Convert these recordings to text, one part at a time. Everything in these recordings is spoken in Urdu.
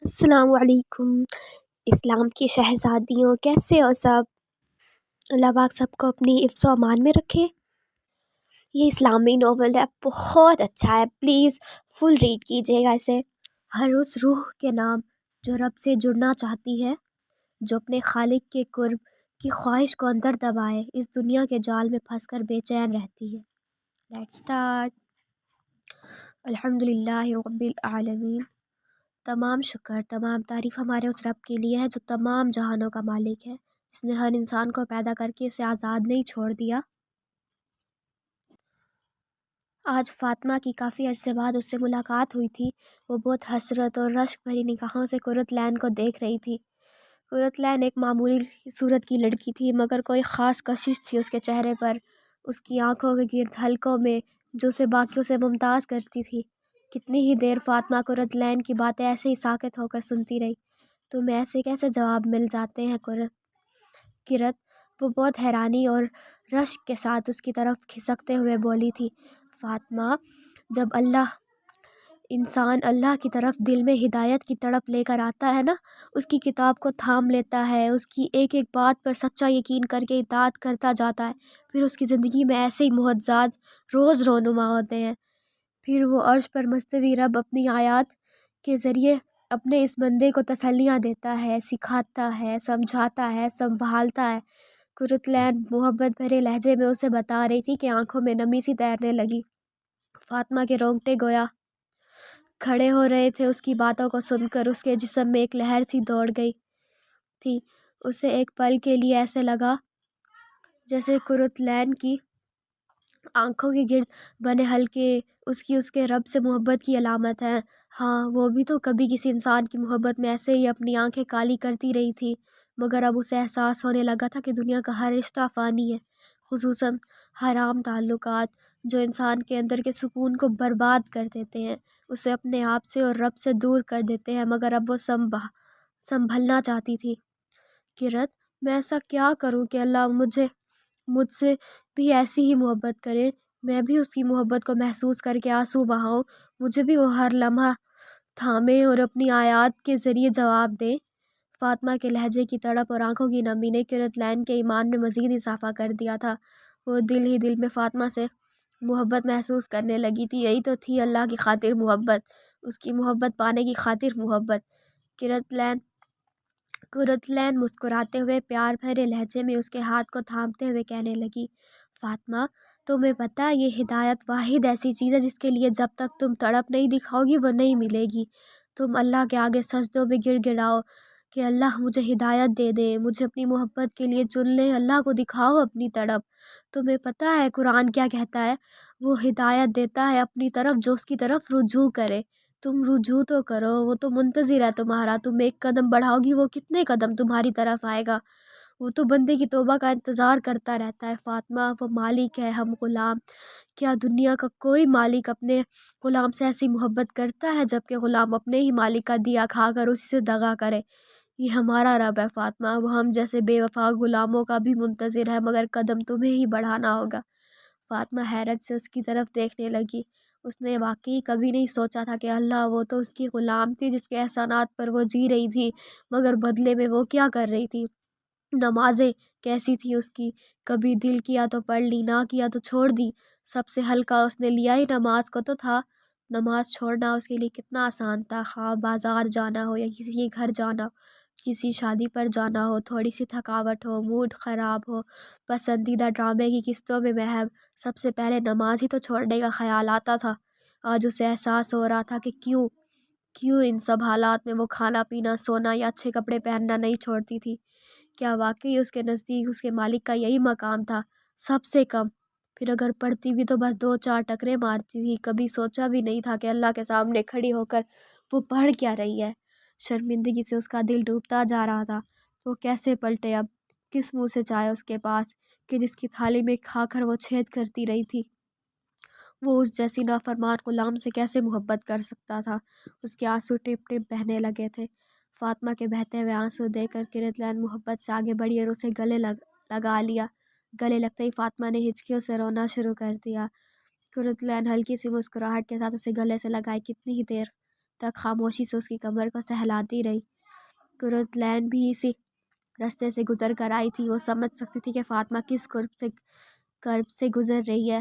السلام علیکم۔ اسلام کی شہزادیوں، کیسے ہو سب؟ اللہ پاک سب کو اپنی حفظ و امان میں رکھے۔ یہ اسلامی ناول ہے، بہت اچھا ہے، پلیز فل ریڈ کیجیے گا اسے۔ ہر اس روح کے نام جو رب سے جڑنا چاہتی ہے، جو اپنے خالق کے قرب کی خواہش کو اندر دبائے اس دنیا کے جال میں پھنس کر بے چین رہتی ہے۔ Let's start. الحمدللہ رب العالمین۔ تمام شکر، تمام تعریف ہمارے اس رب کے لیے ہے جو تمام جہانوں کا مالک ہے، جس نے ہر انسان کو پیدا کر کے اسے آزاد نہیں چھوڑ دیا۔ آج فاطمہ کی کافی عرصے بعد اس سے ملاقات ہوئی تھی۔ وہ بہت حسرت اور رشک بھری نگاہوں سے قرۃ العین کو دیکھ رہی تھی۔ قرۃ العین ایک معمولی صورت کی لڑکی تھی، مگر کوئی خاص کشش تھی اس کے چہرے پر، اس کی آنکھوں کے گرد حلقوں میں، جو اسے باقیوں سے ممتاز کرتی تھی۔ کتنی ہی دیر فاطمہ قرۃ العین کی باتیں ایسے ہی ساکت ہو کر سنتی رہی۔ تمہیں ایسے کیسے جواب مل جاتے ہیں قرۃ؟ وہ بہت حیرانی اور رشک کے ساتھ اس کی طرف کھسکتے ہوئے بولی تھی۔ فاطمہ، جب انسان اللہ کی طرف دل میں ہدایت کی تڑپ لے کر آتا ہے نا، اس کی کتاب کو تھام لیتا ہے، اس کی ایک ایک بات پر سچا یقین کر کے اطاعت کرتا جاتا ہے، پھر اس کی زندگی میں ایسے ہی معجزات روز رونما ہوتے ہیں۔ پھر وہ عرش پر مستوی رب اپنی آیات کے ذریعے اپنے اس بندے کو تسلیاں دیتا ہے، سکھاتا ہے، سمجھاتا ہے، سنبھالتا ہے۔ قرۃ العین محبت بھرے لہجے میں اسے بتا رہی تھی کہ آنکھوں میں نمی سی تیرنے لگی۔ فاطمہ کے رونگٹے گویا کھڑے ہو رہے تھے اس کی باتوں کو سن کر۔ اس کے جسم میں ایک لہر سی دوڑ گئی تھی۔ اسے ایک پل کے لیے ایسے لگا جیسے قرۃ العین کی آنکھوں کے گرد بنے حلقے اس کے رب سے محبت کی علامت ہیں۔ ہاں، وہ بھی تو کبھی کسی انسان کی محبت میں ایسے ہی اپنی آنکھیں کالی کرتی رہی تھی، مگر اب اسے احساس ہونے لگا تھا کہ دنیا کا ہر رشتہ فانی ہے، خصوصاً حرام تعلقات جو انسان کے اندر کے سکون کو برباد کر دیتے ہیں، اسے اپنے آپ سے اور رب سے دور کر دیتے ہیں۔ مگر اب وہ سنبھلنا چاہتی تھی۔ قرۃ، میں ایسا کیا کروں کہ اللہ مجھ سے بھی ایسی ہی محبت کرے، میں بھی اس کی محبت کو محسوس کر کے آنسو بہاؤں، مجھے بھی وہ ہر لمحہ تھامے اور اپنی آیات کے ذریعے جواب دے۔ فاطمہ کے لہجے کی تڑپ اور آنکھوں کی نمی نے قرۃ العین کے ایمان میں مزید اضافہ کر دیا تھا۔ وہ دل ہی دل میں فاطمہ سے محبت محسوس کرنے لگی تھی۔ یہی تو تھی اللہ کی خاطر محبت، اس کی محبت پانے کی خاطر محبت۔ قرۃ العین مسکراتے ہوئے پیار بھرے لہجے میں اس کے ہاتھ کو تھامتے ہوئے کہنے لگی، فاطمہ، تمہیں پتہ یہ ہدایت واحد ایسی چیز ہے جس کے لیے جب تک تم تڑپ نہیں دکھاؤ گی وہ نہیں ملے گی۔ تم اللہ کے آگے سجدوں میں گڑ گڑاؤ کہ اللہ مجھے ہدایت دے دے، مجھے اپنی محبت کے لیے چن لے، اللہ کو دکھاؤ اپنی تڑپ۔ تمہیں پتہ ہے قرآن کیا کہتا ہے؟ وہ ہدایت دیتا ہے اپنی طرف جو اس کی طرف رجوع کرے۔ تم رجوع تو کرو، وہ تو منتظر ہے تمہارا۔ تم ایک قدم بڑھاؤ گی، وہ کتنے قدم تمہاری طرف آئے گا؟ وہ تو بندے کی توبہ کا انتظار کرتا رہتا ہے۔ فاطمہ، وہ مالک ہے، ہم غلام۔ کیا دنیا کا کوئی مالک اپنے غلام سے ایسی محبت کرتا ہے جبکہ غلام اپنے ہی مالک کا دیا کھا کر اسی سے دغا کرے؟ یہ ہمارا رب ہے فاطمہ، وہ ہم جیسے بے وفا غلاموں کا بھی منتظر ہے، مگر قدم تمہیں ہی بڑھانا ہوگا۔ فاطمہ حیرت سے اس کی طرف دیکھنے لگی۔ اس نے واقعی کبھی نہیں سوچا تھا کہ اللہ وہ تو اس کی غلام تھی جس کے احسانات پر وہ جی رہی تھی، مگر بدلے میں وہ کیا کر رہی تھی؟ نمازیں کیسی تھی اس کی؟ کبھی دل کیا تو پڑھ لی، نہ کیا تو چھوڑ دی۔ سب سے ہلکا اس نے لیا ہی نماز کو تو تھا۔ نماز چھوڑنا اس کے لیے کتنا آسان تھا، خواہ بازار جانا ہو یا کسی کے گھر جانا ہو، کسی شادی پر جانا ہو، تھوڑی سی تھکاوٹ ہو، موڈ خراب ہو، پسندیدہ ڈرامے کی قسطوں میں محو، سب سے پہلے نماز ہی تو چھوڑنے کا خیال آتا تھا۔ آج اسے احساس ہو رہا تھا کہ کیوں ان سب حالات میں وہ کھانا پینا، سونا یا اچھے کپڑے پہننا نہیں چھوڑتی تھی۔ کیا واقعی اس کے نزدیک اس کے مالک کا یہی مقام تھا، سب سے کم؟ پھر اگر پڑھتی بھی تو بس 2-4 ٹکرے مارتی تھی۔ کبھی سوچا بھی نہیں تھا کہ اللہ کے سامنے کھڑی ہو کر وہ پڑھ کیا رہی ہے۔ شرمندگی سے اس کا دل ڈوبتا جا رہا تھا۔ وہ کیسے پلٹے اب؟ کس منہ سے جائے اس کے پاس کہ جس کی تھالی میں کھا کر وہ چھید کرتی رہی تھی؟ وہ اس جیسی نافرمان غلام سے کیسے محبت کر سکتا تھا؟ اس کے آنسو ٹپ ٹپ بہنے لگے تھے۔ فاطمہ کے بہتے ہوئے آنسو دیکھ کر قرۃ العین محبت سے آگے بڑھی اور اسے گلے لگا لیا۔ گلے لگتے ہی فاطمہ نے ہچکیوں سے رونا شروع کر دیا۔ قرۃ العین ہلکی سی مسکراہٹ کے ساتھ اسے گلے سے لگائے کتنی ہی دیر تک خاموشی سے اس کی کمر کو سہلاتی رہی۔ قرۃ العین بھی اسی راستے سے گزر کر آئی تھی۔ وہ سمجھ سکتی تھی کہ فاطمہ کس کرب سے گزر رہی ہے۔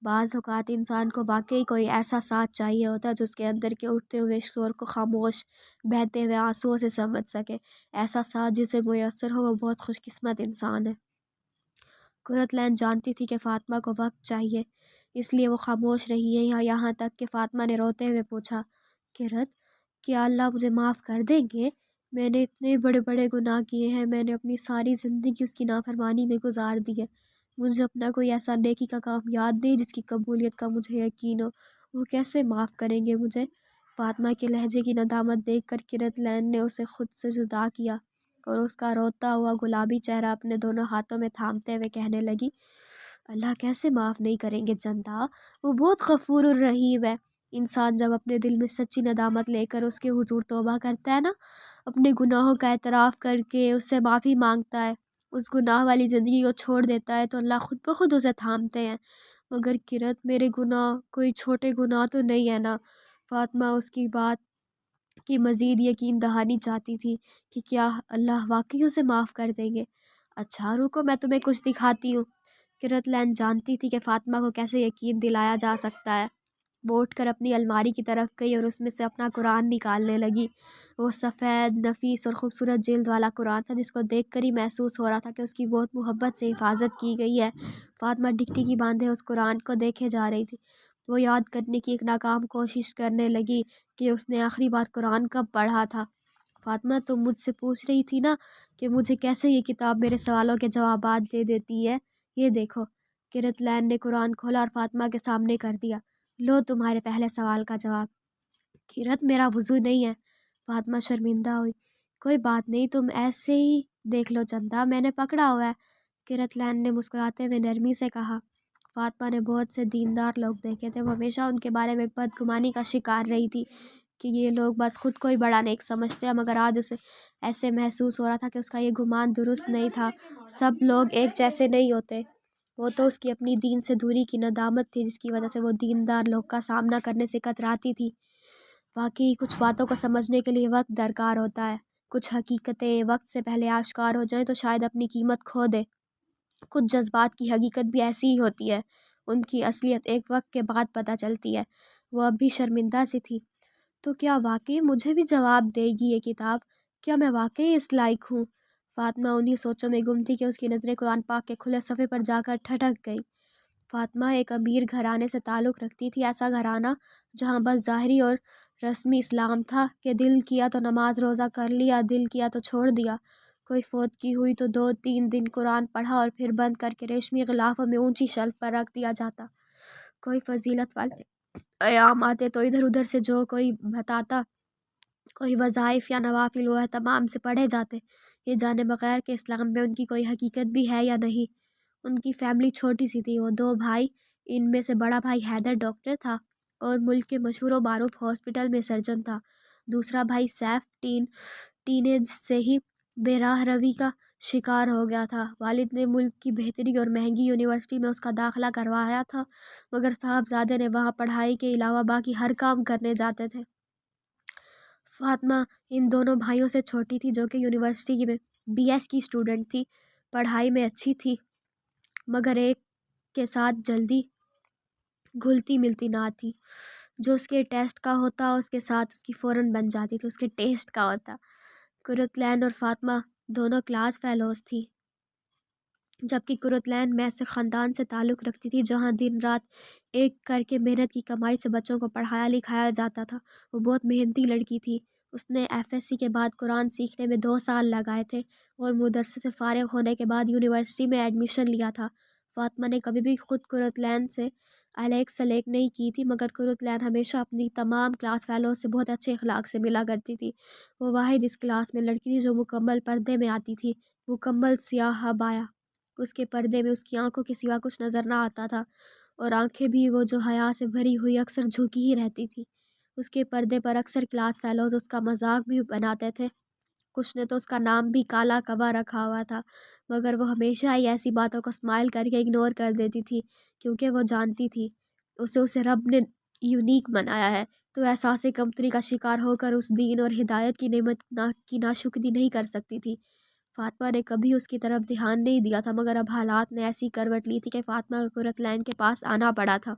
بعض اوقات انسان کو واقعی کوئی ایسا ساتھ چاہیے ہوتا ہے جو اس کے اندر کے اٹھتے ہوئے شور کو خاموش بہتے ہوئے آنسوؤں سے سمجھ سکے۔ ایسا ساتھ جسے میسر ہو وہ بہت خوش قسمت انسان ہے۔ قرۃ العین جانتی تھی کہ فاطمہ کو وقت چاہیے، اس لیے وہ خاموش رہی ہے یہاں تک کہ فاطمہ نے روتے ہوئے پوچھا، قرۃ، کیا اللہ مجھے معاف کر دیں گے؟ میں نے اتنے بڑے بڑے گناہ کیے ہیں، میں نے اپنی ساری زندگی اس کی نافرمانی میں گزار دی ہے۔ مجھے اپنا کوئی ایسا نیکی کا کام یاد نہیں جس کی قبولیت کا مجھے یقین ہو، وہ کیسے معاف کریں گے مجھے؟ فاطمہ کے لہجے کی ندامت دیکھ کر قرۃ العین نے اسے خود سے جدا کیا اور اس کا روتا ہوا گلابی چہرہ اپنے دونوں ہاتھوں میں تھامتے ہوئے کہنے لگی، اللہ کیسے معاف نہیں کریں گے چندا، وہ بہت غفور الرحیم ہے۔ انسان جب اپنے دل میں سچی ندامت لے کر اس کے حضور توبہ کرتا ہے نا، اپنے گناہوں کا اعتراف کر کے اس سے معافی مانگتا ہے، اس گناہ والی زندگی کو چھوڑ دیتا ہے، تو اللہ خود بخود اسے تھامتے ہیں۔ مگر قرۃ، میرے گناہ کوئی چھوٹے گناہ تو نہیں ہے نا؟ فاطمہ اس کی بات کی مزید یقین دہانی چاہتی تھی کہ کیا اللہ واقعی اسے معاف کر دیں گے۔ اچھا رکو، میں تمہیں کچھ دکھاتی ہوں۔ قرۃ العین جانتی تھی کہ فاطمہ کو کیسے یقین دلایا جا سکتا ہے۔ وہ اٹھ کر اپنی الماری کی طرف گئی اور اس میں سے اپنا قرآن نکالنے لگی۔ وہ سفید، نفیس اور خوبصورت جلد والا قرآن تھا جس کو دیکھ کر ہی محسوس ہو رہا تھا کہ اس کی بہت محبت سے حفاظت کی گئی ہے۔ فاطمہ ڈکٹی کی باندھے اس قرآن کو دیکھے جا رہی تھی۔ وہ یاد کرنے کی ایک ناکام کوشش کرنے لگی کہ اس نے آخری بار قرآن کب پڑھا تھا۔ فاطمہ، تم مجھ سے پوچھ رہی تھی نا کہ مجھے کیسے یہ کتاب میرے سوالوں کے جوابات دے دیتی ہے، یہ دیکھو۔ قرۃ العین نے قرآن کھولا اور فاطمہ کے سامنے کر دیا۔ لو تمہارے پہلے سوال کا جواب۔ قرۃ، میرا وضو نہیں ہے۔ فاطمہ شرمندہ ہوئی۔ کوئی بات نہیں، تم ایسے ہی دیکھ لو چندا، میں نے پکڑا ہوا ہے، قرۃ العین نے مسکراتے ہوئے نرمی سے کہا۔ فاطمہ نے بہت سے دیندار لوگ دیکھے تھے، وہ ہمیشہ ان کے بارے میں بدگمانی کا شکار رہی تھی کہ یہ لوگ بس خود کو ہی بڑا نیک سمجھتے ہیں، مگر آج اسے ایسے محسوس ہو رہا تھا کہ اس کا یہ گمان درست نہیں تھا۔ سب لوگ ایک جیسے نہیں ہوتے۔ وہ تو اس کی اپنی دین سے دوری کی ندامت تھی جس کی وجہ سے وہ دیندار لوگ کا سامنا کرنے سے کتراتی تھی۔ واقعی کچھ باتوں کو سمجھنے کے لیے وقت درکار ہوتا ہے۔ کچھ حقیقتیں وقت سے پہلے آشکار ہو جائیں تو شاید اپنی قیمت کھو دے۔ کچھ جذبات کی حقیقت بھی ایسی ہی ہوتی ہے، ان کی اصلیت ایک وقت کے بعد پتہ چلتی ہے۔ وہ اب بھی شرمندہ سی تھی۔ تو کیا واقعی مجھے بھی جواب دے گی یہ کتاب؟ کیا میں واقعی اس لائق ہوں؟ فاطمہ انہی سوچوں میں گم تھی کہ اس کی نظریں قرآن پاک کے کھلے صفحے پر جا کر ٹھٹک گئی۔ فاطمہ ایک امیر گھرانے سے تعلق رکھتی تھی، ایسا گھرانہ جہاں بس ظاہری اور رسمی اسلام تھا کہ دل کیا تو نماز روزہ کر لیا، دل کیا تو چھوڑ دیا۔ کوئی فوتگی ہوئی تو 2-3 دن قرآن پڑھا اور پھر بند کر کے ریشمی غلافوں میں اونچی شیلف پر رکھ دیا جاتا۔ کوئی فضیلت والے ایام آتے تو ادھر ادھر سے جو کوئی بتاتا، کوئی وظائف یا نوافل وہ اہتمام سے پڑھے جاتے، یہ جانے بغیر کہ اسلام میں ان کی کوئی حقیقت بھی ہے یا نہیں۔ ان کی فیملی چھوٹی سی تھی، وہ 2 بھائی، ان میں سے بڑا بھائی حیدر ڈاکٹر تھا اور ملک کے مشہور و معروف ہاسپٹل میں سرجن تھا۔ دوسرا بھائی سیف ٹین ایج سے ہی بے راہ روی کا شکار ہو گیا تھا۔ والد نے ملک کی بہترین اور مہنگی یونیورسٹی میں اس کا داخلہ کروایا تھا، مگر صاحبزادے نے وہاں پڑھائی کے علاوہ باقی ہر کام کرنے جاتے تھے۔ فاطمہ ان دونوں بھائیوں سے چھوٹی تھی، جو کہ یونیورسٹی میں BS کی اسٹوڈنٹ تھی، پڑھائی میں اچھی تھی، مگر ایک کے ساتھ جلدی گھلتی ملتی نہ تھی۔ جو اس کے ٹیسٹ کا ہوتا اس کے ساتھ اس کی فوراً بن جاتی تھی، اس کے ٹیسٹ کا ہوتا۔ قرۃ العین اور فاطمہ دونوں کلاس فیلوز تھی، جبکہ قرۃ العین میسر خاندان سے تعلق رکھتی تھی جہاں دن رات ایک کر کے محنت کی کمائی سے بچوں کو پڑھایا لکھایا جاتا تھا۔ وہ بہت محنتی لڑکی تھی۔ اس نے FSC کے بعد قرآن سیکھنے میں 2 سال لگائے تھے اور مدرسے سے فارغ ہونے کے بعد یونیورسٹی میں ایڈمیشن لیا تھا۔ فاطمہ نے کبھی بھی خود قرۃ العین سے علیق سلیق نہیں کی تھی، مگر قرۃ العین ہمیشہ اپنی تمام کلاس فیلوز سے بہت اچھے اخلاق سے ملا کرتی تھی۔ وہ واحد اس کلاس میں لڑکی تھی جو مکمل پردے میں آتی تھی، مکمل سیاہ عبایا۔ اس کے پردے میں اس کی آنکھوں کے سوا کچھ نظر نہ آتا تھا، اور آنکھیں بھی وہ جو حیا سے بھری ہوئی اکثر جھکی ہی رہتی تھی۔ اس کے پردے پر اکثر کلاس فیلوز اس کا مذاق بھی بناتے تھے، کچھ نے تو اس کا نام بھی کالا کبا رکھا ہوا تھا، مگر وہ ہمیشہ ہی ایسی باتوں کو اسمائل کر کے اگنور کر دیتی تھی، کیونکہ وہ جانتی تھی اسے رب نے یونیک بنایا ہے، تو احساس کمتری کا شکار ہو کر اس دین اور ہدایت کی نعمت کی ناشکری نہیں کر سکتی تھی۔ فاطمہ نے کبھی اس کی طرف دھیان نہیں دیا تھا، مگر اب حالات نے ایسی کروٹ لی تھی کہ فاطمہ کو قرۃ العین کے پاس آنا پڑا تھا۔